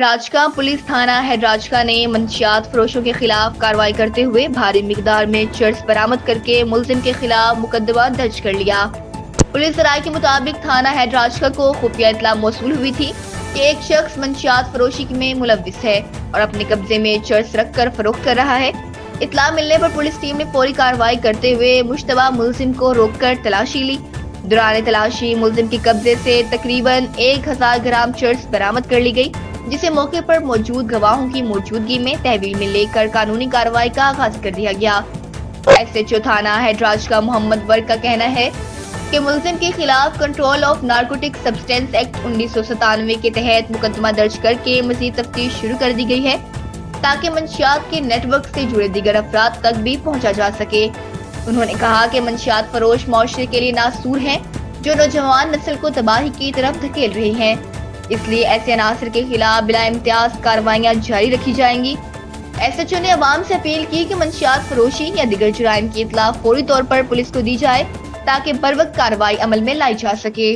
راجکا police تھانہ head راجکا نے منشیات فروشوں کے خلاف کارروائی کرتے ہوئے بھاری مقدار میں چرس برآمد کر کے ملزم کے خلاف مقدمہ درج کر لیا۔ پولیس ذرائع کے مطابق تھانہ ہیڈ راجکا کو خفیہ اطلاع موصول ہوئی تھی کہ ایک شخص منشیات فروشی میں ملوث ہے اور اپنے قبضے میں چرس رکھ کر فروخت کر رہا ہے۔ اطلاع ملنے پر پولیس ٹیم نے فوری کارروائی کرتے ہوئے مشتبہ ملزم کو روک کر تلاشی لی۔ دوران تلاشی ملزم کے قبضے سے تقریباً 1000 گرام چرس برآمد کر لی گئی، جسے موقع پر موجود گواہوں کی موجودگی میں تحویل میں لے کر قانونی کارروائی کا آغاز کر دیا گیا۔ ایس ایچ او تھانہ ہیڈ راجکا محمد ورک کا کہنا ہے کہ ملزم کے خلاف control of narcotic substance act 1997 کے تحت مقدمہ درج کر کے مزید تفتیش شروع کر دی گئی ہے تاکہ منشیات کے نیٹ ورک سے جڑے دیگر افراد تک بھی پہنچا جا سکے۔ انہوں نے کہا کہ منشیات فروش معاشرے کے لیے ناسور ہیں جو نوجوان نسل کو تباہی کی طرف دھکیل رہے ہیں، اس لیے ایسے عناصر کے خلاف بلا امتیاز کارروائیاں جاری رکھی جائیں گی۔ ایس ایچ او نے عوام سے اپیل کی کہ منشیات فروشی یا دیگر جرائم کی اطلاع فوری طور پر پولیس کو دی جائے تاکہ بروقت کارروائی عمل میں لائی جا سکے۔